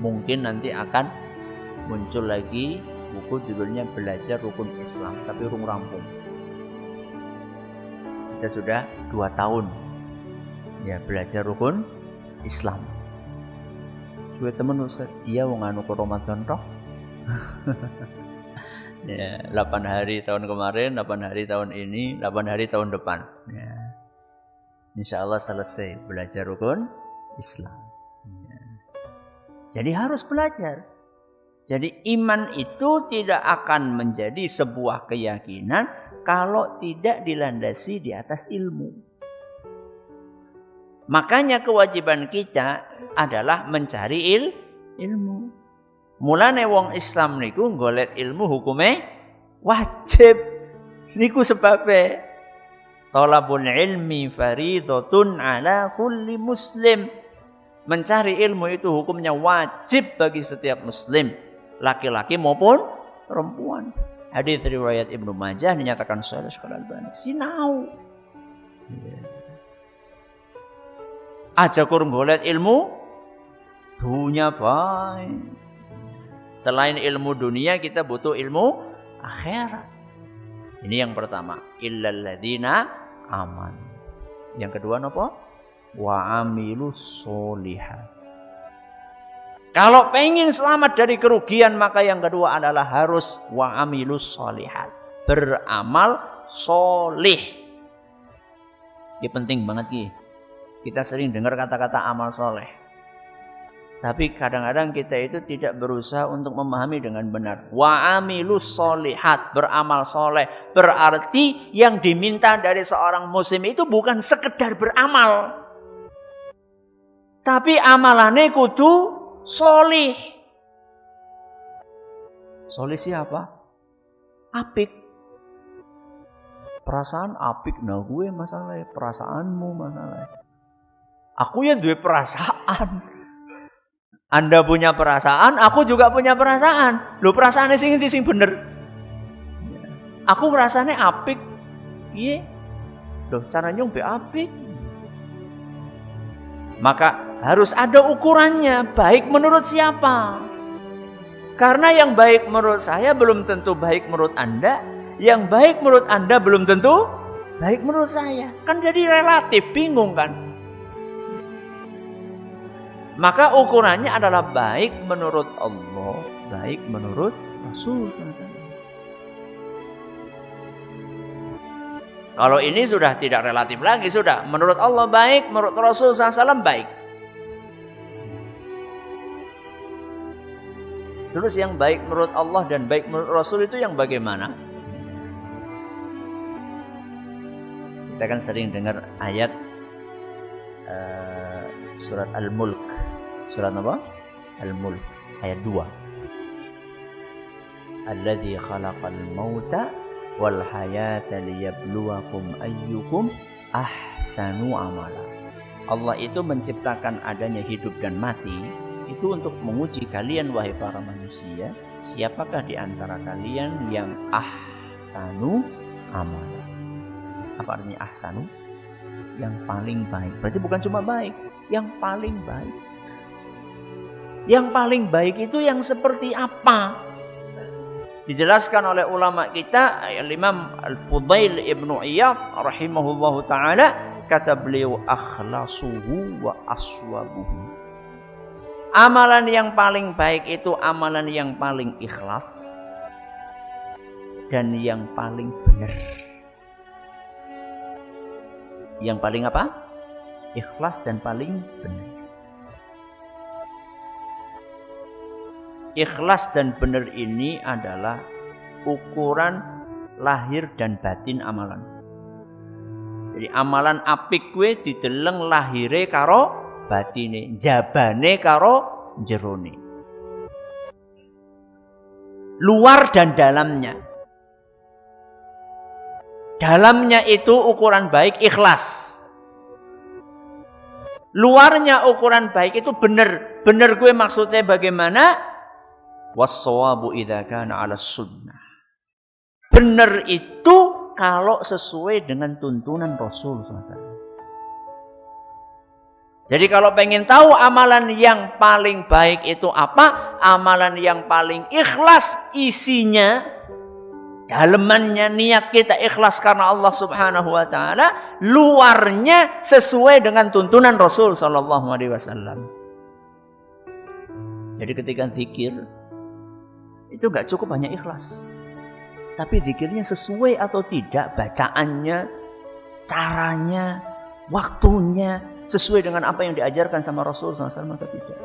Mungkin nanti akan muncul lagi buku judulnya Belajar Rukun Islam, tapi urung rampung. Kita sudah 2 tahun ya belajar rukun Islam. Suwe temen Ustaz, iya wong anu ke Ramadan toh. Ya, 8 hari tahun kemarin, 8 hari tahun ini, 8 hari tahun depan. Ya. Insya Allah selesai belajar rukun Islam. Ya. Jadi harus belajar. Jadi iman itu tidak akan menjadi sebuah keyakinan kalau tidak dilandasi di atas ilmu. Makanya kewajiban kita adalah mencari ilmu. Mulane wong Islam niku golek ilmu hukume wajib. Niku sebabe talabul ilmi faridatun ala kulli muslim. Mencari ilmu itu hukumnya wajib bagi setiap muslim, laki-laki maupun perempuan. Hadis riwayat Ibnu Majah dinyatakan sahih Syekh Al-Albani. Sinau. Aja kur golek ilmu dunia baik. Selain ilmu dunia kita butuh ilmu akhirat. Ini yang pertama, illal ladzina aman. Yang kedua napa? Wa amilus solihat. Kalau pengen selamat dari kerugian, maka yang kedua adalah harus wa amilus solihat. Beramal solih. Ini penting banget ki. Kita sering dengar kata-kata amal soleh. Tapi kadang-kadang kita itu tidak berusaha untuk memahami dengan benar. Wa amilus solihat, beramal soleh. Berarti yang diminta dari seorang muslim itu bukan sekedar beramal. Tapi amalannya kudu solih. Solih siapa? Apik. Perasaan apik. Nah gue masalahnya. Perasaanmu masalahnya. Aku yang duwe perasaan. Anda punya perasaan, aku juga punya perasaan. Loh, perasaannya sing endi sing bener? Aku ngrasane apik. Piye? Loh, caranya mbek apik. Maka harus ada ukurannya, baik menurut siapa? Karena yang baik menurut saya belum tentu baik menurut Anda, yang baik menurut Anda belum tentu baik menurut saya. Kan jadi relatif, bingung kan? Maka ukurannya adalah baik menurut Allah, baik menurut Rasul SAW. Kalau ini sudah tidak relatif lagi, sudah menurut Allah baik, menurut Rasul SAW baik. Terus yang baik menurut Allah dan baik menurut Rasul itu yang bagaimana? Kita kan sering dengar ayat surat Al-Mulk. Surat apa? Al-Mulk ayat 2. Alladzi khalaqal mauta wal hayata liyabluwakum ayyukum ahsanu amala. Allah itu menciptakan adanya hidup dan mati itu untuk menguji kalian wahai para manusia, siapakah di antara kalian yang ahsanu amala. Apa artinya ahsanu? Yang paling baik. Berarti bukan cuma baik, yang paling baik. Yang paling baik itu yang seperti apa? Dijelaskan oleh ulama kita, Imam Al-Fudail Ibnu Iyad rahimahullahu taala, kata beliau akhlasuhu wa aswabuhu. Amalan yang paling baik itu amalan yang paling ikhlas dan yang paling benar. Yang paling apa? Ikhlas dan paling benar. Ikhlas dan benar ini adalah ukuran lahir dan batin amalan. Jadi amalan apik kuwi dideleng lahire karo batine, jabane karo jerone. Luar dan dalamnya. Dalamnya itu ukuran baik ikhlas. Luarnya ukuran baik itu benar. Benar gue maksudnya bagaimana? Was-shawabu idza kana 'ala sunnah. Benar itu kalau sesuai dengan tuntunan Rasul SAW. Jadi kalau pengen tahu amalan yang paling baik itu apa? Amalan yang paling ikhlas isinya, dalemannya niat kita ikhlas karena Allah Subhanahu wa taala, luarnya sesuai dengan tuntunan Rasul sallallahu alaihi wasallam. Jadi ketika zikir itu enggak cukup hanya ikhlas. Tapi zikirnya sesuai atau tidak bacaannya, caranya, waktunya sesuai dengan apa yang diajarkan sama Rasul SAW atau tidak.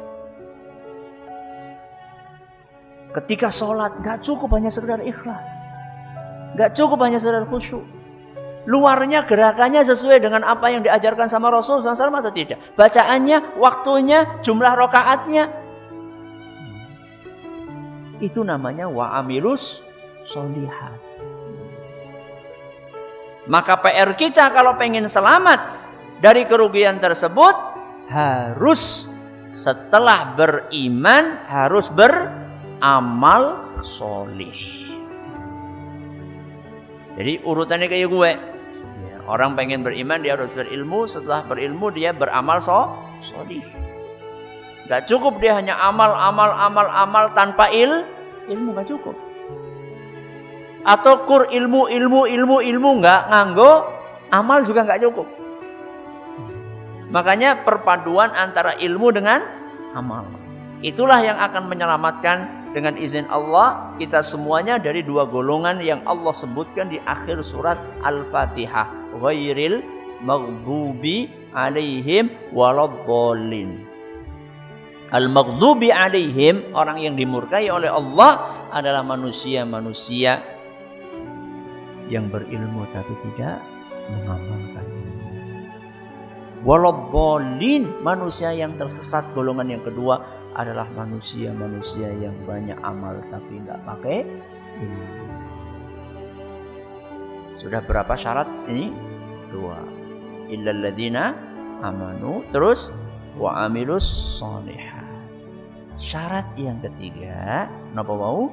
Ketika sholat enggak cukup hanya sekedar ikhlas. Enggak cukup hanya sekedar khusyuk. Luarnya gerakannya sesuai dengan apa yang diajarkan sama Rasul SAW atau tidak. Bacaannya, waktunya, jumlah rakaatnya. Itu namanya wa'amilus sholihat. Maka PR kita kalau pengen selamat dari kerugian tersebut, harus setelah beriman harus beramal sholih. Jadi urutannya kayak gue. Orang pengen beriman dia harus berilmu, setelah berilmu dia beramal sholih. Gak cukup dia hanya amal tanpa ilmu, gak cukup. Atau kur ilmu gak nganggo amal juga gak cukup. Makanya perpaduan antara ilmu dengan amal. Itulah yang akan menyelamatkan dengan izin Allah kita semuanya dari dua golongan yang Allah sebutkan di akhir surat Al-Fatihah. Ghairil maghdubi alaihim waladhdallin. Al-maghdubi alaihim, orang yang dimurkai oleh Allah adalah manusia-manusia yang berilmu tapi tidak mengamalkan ilmu. Waladhdallin, manusia yang tersesat golongan yang kedua adalah manusia-manusia yang banyak amal tapi tidak pakai ilmu. Sudah berapa syarat ini? 2. Illal ladzina amanu, terus wa amilus sholihat. Syarat yang ketiga, napa mau?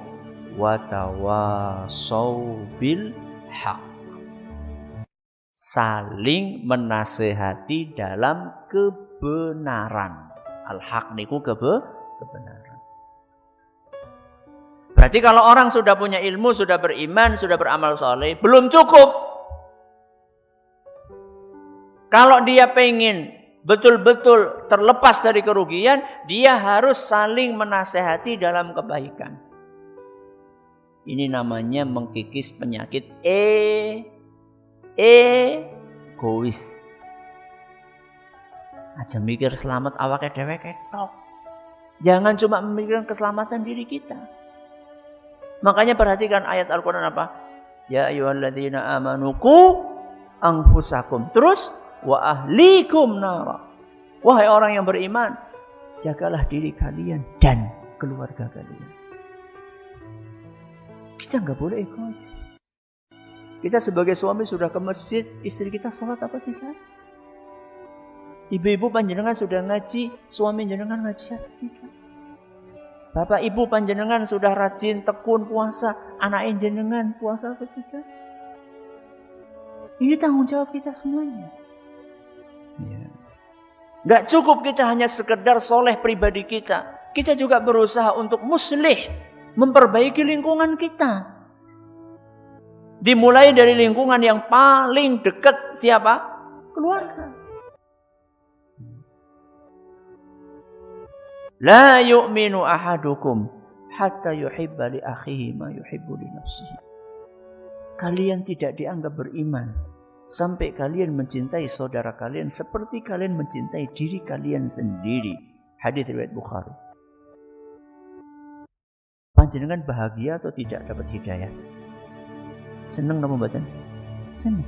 Watawasau bil haq. Saling menasehati dalam kebenaran. Al-haq niku kebenaran. Berarti kalau orang sudah punya ilmu, sudah beriman, sudah beramal soleh, belum cukup. Kalau dia pengen betul-betul terlepas dari kerugian, dia harus saling menasehati dalam kebaikan. Ini namanya mengkikis penyakit egois. Aja mikir selamat awake dhewe ketok. Jangan cuma memikirkan keselamatan diri kita. Makanya perhatikan ayat Al-Quran apa? Ya ayyuhalladzina amanu qu anfusakum. Terus wa ahlikum nara. Wahai orang yang beriman, jagalah diri kalian dan keluarga kalian. Kita nggak boleh egois. Kita sebagai suami sudah ke masjid, istri kita sholat apa tidak? Ibu-ibu panjenengan sudah ngaji, suami jenengan ngaji atau tidak? Bapak ibu panjenengan sudah rajin tekun puasa, anak jenengan puasa atau tidak? Ini tanggung jawab kita semuanya. Ya. Gak cukup kita hanya sekedar soleh pribadi kita. Kita juga berusaha untuk muslih, memperbaiki lingkungan kita. Dimulai dari lingkungan yang paling dekat siapa? Keluarga. La yu'minu ahadukum hatta yuhibba li akhihi ma yuhibbu li nafsihi. Kalian tidak dianggap beriman sampai kalian mencintai saudara kalian seperti kalian mencintai diri kalian sendiri. Hadis riwayat Bukhari. Panjenengan bahagia atau tidak dapat hidayah? Senang napa mboten? Senang.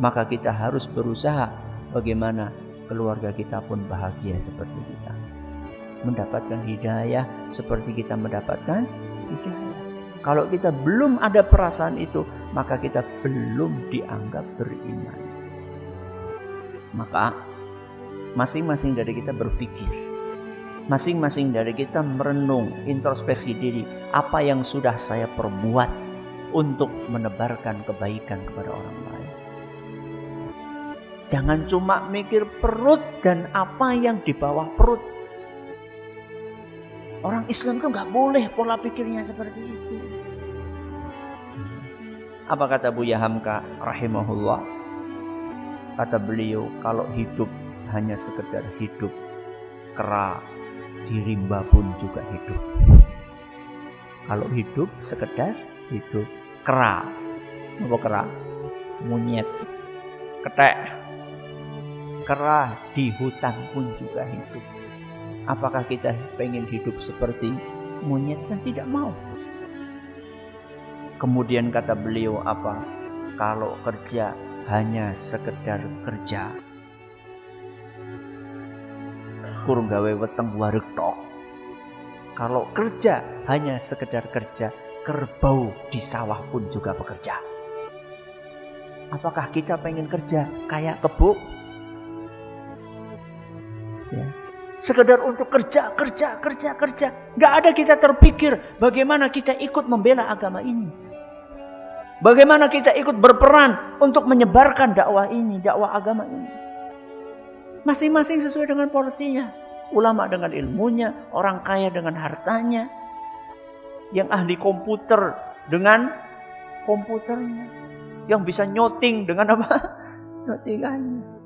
Maka kita harus berusaha bagaimana keluarga kita pun bahagia seperti kita. Mendapatkan hidayah seperti kita mendapatkan hidayah. Kalau kita belum ada perasaan itu, maka kita belum dianggap beriman. Maka masing-masing dari kita berpikir. Masing-masing dari kita merenung, introspeksi diri. Apa yang sudah saya perbuat untuk menebarkan kebaikan kepada orang lain. Jangan cuma mikir perut dan apa yang di bawah perut. Orang Islam itu gak boleh pola pikirnya seperti itu. Apa kata Buya Hamka rahimahullah? Kata beliau, kalau hidup hanya sekedar hidup, kera di rimba pun juga hidup. Kalau hidup sekedar hidup, kera. Apa kera? Monyet, ketek. Kera di hutan pun juga hidup. Apakah kita pengen hidup seperti monyet? Kan tidak mau. Kemudian kata beliau apa? Kalau kerja hanya sekedar kerja, kurang gawe weteng wareg tok. Kalau kerja hanya sekedar kerja, kerbau di sawah pun juga bekerja. Apakah kita pengen kerja kayak kebo? Ya. Sekedar untuk kerja. Gak ada kita terpikir bagaimana kita ikut membela agama ini. Bagaimana kita ikut berperan untuk menyebarkan dakwah ini, dakwah agama ini. Masing-masing sesuai dengan porsinya. Ulama dengan ilmunya, orang kaya dengan hartanya. Yang ahli komputer dengan komputernya. Yang bisa nyoting dengan apa? Nyotingannya.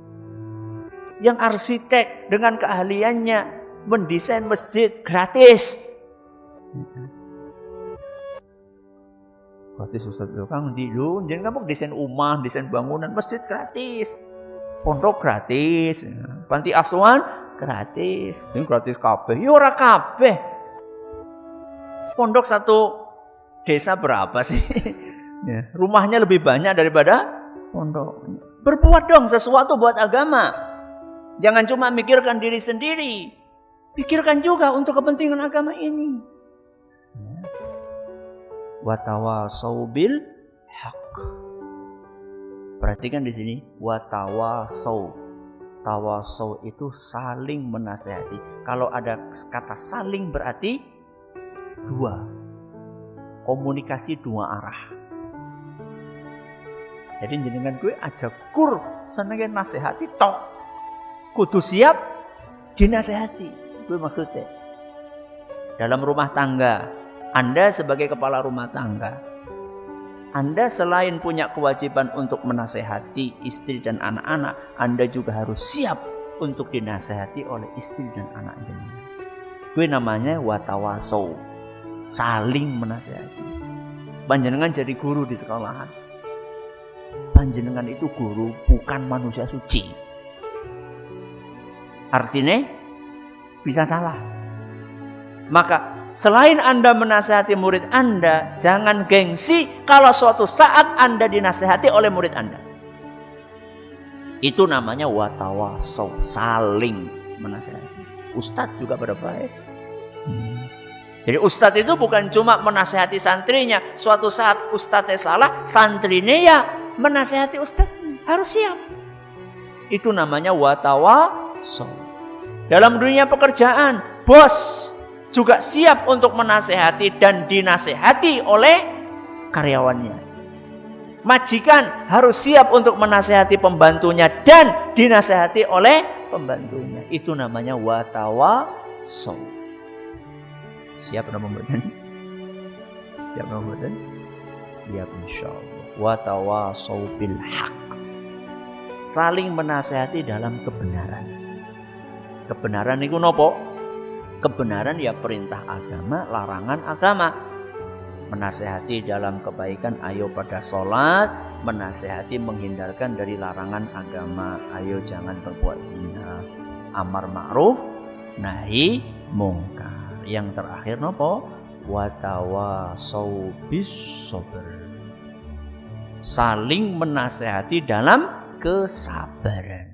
Yang arsitek dengan keahliannya mendesain masjid gratis. Gratis Ustaz Kang di lu, jangan kamu desain rumah, desain bangunan, masjid gratis. Pondok gratis, panti asuhan gratis. Ini gratis kabeh. Ya ora kabeh. Pondok satu desa berapa sih? Ya, rumahnya lebih banyak daripada pondok. Berbuat dong sesuatu buat agama. Jangan cuma mikirkan diri sendiri. Pikirkan juga untuk kepentingan agama ini. Watawasau bil haq. Perhatikan di sini watawasau. Tawasau itu saling menasehati. Kalau ada kata saling berarti dua. Komunikasi dua arah. Jadi jenengan gue aja kur senenge nasehati tok. Kudu siap dinasehati. Gue maksudnya. Dalam rumah tangga, Anda sebagai kepala rumah tangga, Anda selain punya kewajiban untuk menasehati istri dan anak-anak, Anda juga harus siap untuk dinasehati oleh istri dan anak jenengan. Gue namanya watawasau, saling menasehati. Panjenengan jadi guru di sekolahan. Panjenengan itu guru, bukan manusia suci. Artinya bisa salah. Maka selain Anda menasihati murid Anda, jangan gengsi kalau suatu saat Anda dinasihati oleh murid Anda. Itu namanya watawasau, saling menasihati. Ustadz juga pada baik. Jadi ustadz itu bukan cuma menasihati santrinya. Suatu saat ustadznya salah, santrinya ya menasihati ustadz. Harus siap. Itu namanya watawasau. Dalam dunia pekerjaan, bos juga siap untuk menasehati dan dinasehati oleh karyawannya. Majikan harus siap untuk menasehati pembantunya dan dinasehati oleh pembantunya. Itu namanya watawasau. Siap nama badan? Siap nama badan? Siap insyaallah. Watawasau bil haq. Saling menasehati dalam kebenaran. Kebenaran itu nopo? Kebenaran ya perintah agama, larangan agama. Menasehati dalam kebaikan, ayo pada sholat. Menasehati menghindarkan dari larangan agama, ayo jangan berbuat zina. Amar ma'ruf, nahi mungkar. Yang terakhir nopo? Watawasau bis sabr. Saling menasehati dalam kesabaran.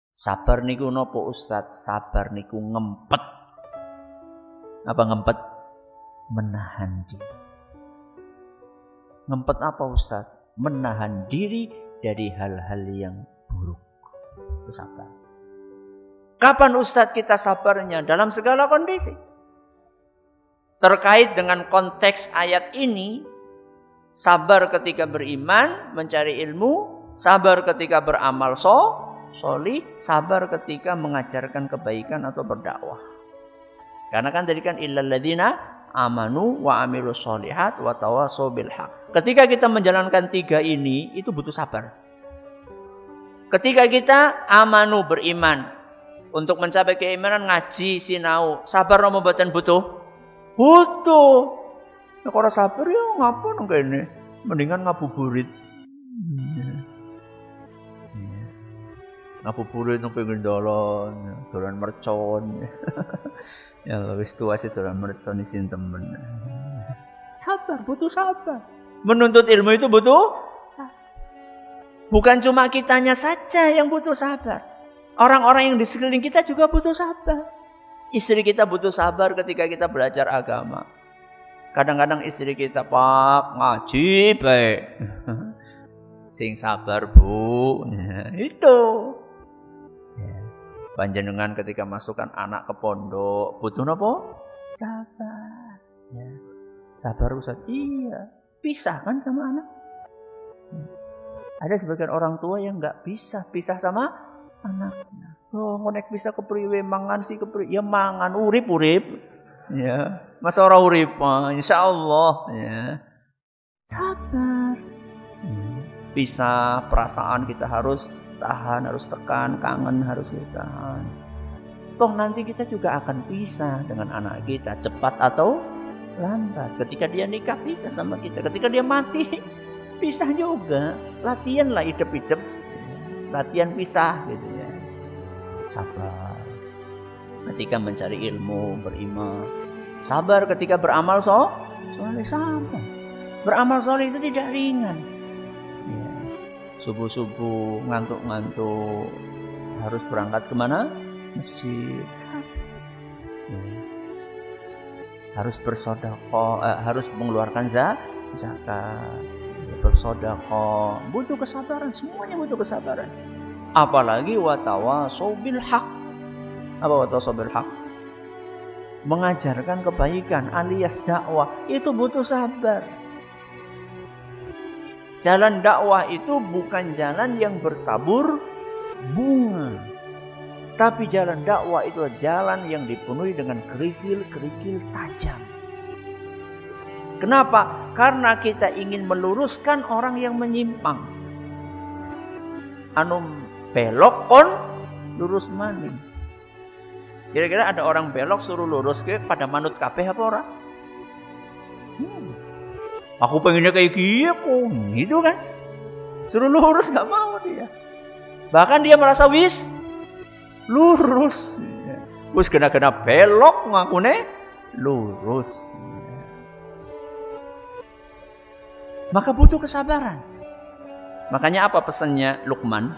Sabar niku nopo Ustaz? Sabar niku ngempet. Apa ngempet? Menahan diri. Ngempet apa Ustaz? Menahan diri dari hal-hal yang buruk. Itu sabar. Kapan Ustaz kita sabarnya? Dalam segala kondisi. Terkait dengan konteks ayat ini, sabar ketika beriman, mencari ilmu, sabar ketika beramal solih, sabar ketika mengajarkan kebaikan atau berdakwah. Karena kan tadi kan illal ladzina amanu wa amilus sholihat wa tawasau bil haq. Ketika kita menjalankan tiga ini, itu butuh sabar. Ketika kita amanu beriman, untuk mencapai keimanan ngaji sinau, sabar nopo mboten butuh? Butuh. Nek ora sabar ya ngapa nang kene? Mendingan ngabuburit. Ngabuburit nang pengen dolan mercon. Ya wis tua sih dolan mercon isin temen. Sabar, butuh sabar. Menuntut ilmu itu butuh sabar. Bukan cuma kitanya saja yang butuh sabar. Orang-orang yang di sekeliling kita juga butuh sabar. Istri kita butuh sabar ketika kita belajar agama. Kadang-kadang istri kita, Pak, ngaji baik. Sing sabar Bu. Ya, itu. Ya. Panjenengan ketika masukkan anak ke pondok, butuh apa? Sabar. Ya. Sabar Ustaz. Iya. Pisah kan sama anak. Ya. Ada sebagian orang tua yang nggak bisa pisah sama anaknya. Oh, ngonek bisa kepriwe mangan sih kepriwe. Ya mangan urip. Ya. Masa ora urip? Insyaallah ya. Sabar. Bisa perasaan kita harus tahan, harus tekan, kangen harus kita tahan. Toh nanti kita juga akan pisah dengan anak kita, cepat atau lambat. Ketika dia nikah pisah sama kita, ketika dia mati pisah juga. Latihanlah hidup-hidup. Latihan pisah gitu ya. Sabar ketika mencari ilmu, beriman. Sabar ketika beramal soleh. Sabar. Beramal soleh itu tidak ringan. Ya. Subuh-subuh ngantuk-ngantuk harus berangkat kemana? Masjid. Sabar. Ya. Harus bersedekah, harus mengeluarkan zakat. Bersedekah, butuh kesabaran. Semuanya butuh kesabaran. Apalagi watawasau bil haq. Apa watawasau bil haq? Mengajarkan kebaikan alias dakwah itu butuh sabar. Jalan dakwah itu bukan jalan yang bertabur bunga. Tapi jalan dakwah itu jalan yang dipenuhi dengan kerikil-kerikil tajam. Kenapa? Karena kita ingin meluruskan orang yang menyimpang. Anu belok kon lurus maning. Kira-kira ada orang belok suruh lurus ke pada manut kabeh apa ora? Aku pengennya kayak gitu kan? Suruh lurus gak mau dia. Bahkan dia merasa wis lurus. Wis kena belok ngakune lurus. Maka butuh kesabaran. Makanya apa pesannya Luqman?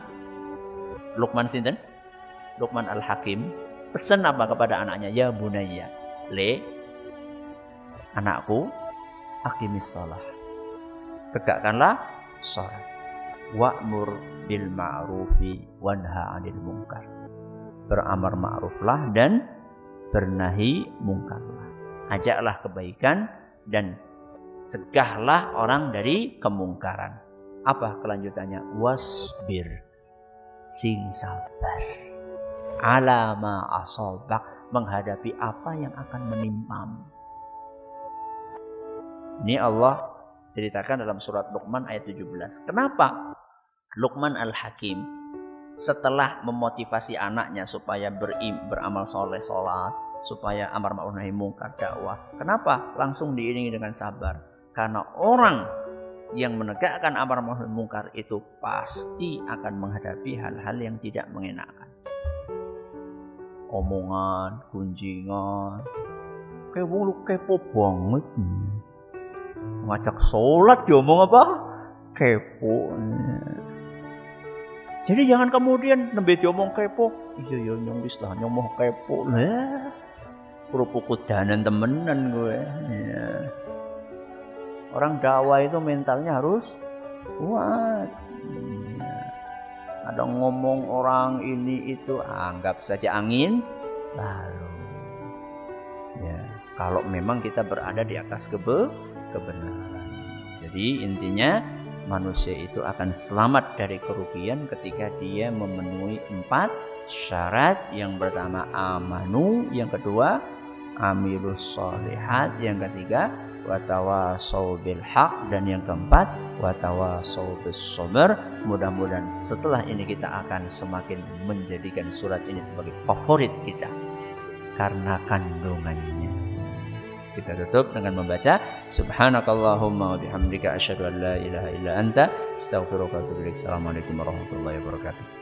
Luqman sinten? Luqman Al-Hakim. Pesan apa kepada anaknya? Ya bunayya, anakku, aqimis shalah. Tegakkanlah salat. Wa'mur bil ma'rufi wanha 'anil munkar. Beramar ma'ruflah dan bernahi mungkarlah. Ajaklah kebaikan dan cegahlah orang dari kemungkaran. Apa kelanjutannya? Wasbir, sing sabar. Ala ma asabak, menghadapi apa yang akan menimpamu. Ini Allah ceritakan dalam surat Luqman ayat 17. Kenapa Luqman Al-Hakim setelah memotivasi anaknya supaya beramal soleh, sholat, supaya amar ma'ruf nahi mungkar, dakwah, kenapa langsung diiringi dengan sabar? Karena orang yang menegakkan amar ma'ruf nahi mungkar itu pasti akan menghadapi hal-hal yang tidak mengenakan. Omongan, gunjingan, kayak wong lu kepo banget. Ngajak sholat diomong apa? Kepo. Jadi jangan kemudian nembe diomong kepo, iya ya nyong wis lah nyomong kepo lah. Kerupuk danan temenan gue. Ya. Orang dakwah itu mentalnya harus kuat. Ada ngomong orang ini itu anggap saja angin lalu. Ya, kalau memang kita berada di atas kebenaran. Jadi intinya manusia itu akan selamat dari kerugian ketika dia memenuhi 4 syarat. Yang pertama amanu, yang kedua amilus sholihat, yang ketiga watawasau bil haq, dan yang keempat watawasau bis sabr. Mudah-mudahan setelah ini kita akan semakin menjadikan surat ini sebagai favorit kita karena kandungannya. Kita tutup dengan membaca subhanakallahumma wa bihamdika asyhadu an la ilaha illa anta astaghfiruka wa atubu ilaik. Assalamualaikum warahmatullahi wabarakatuh.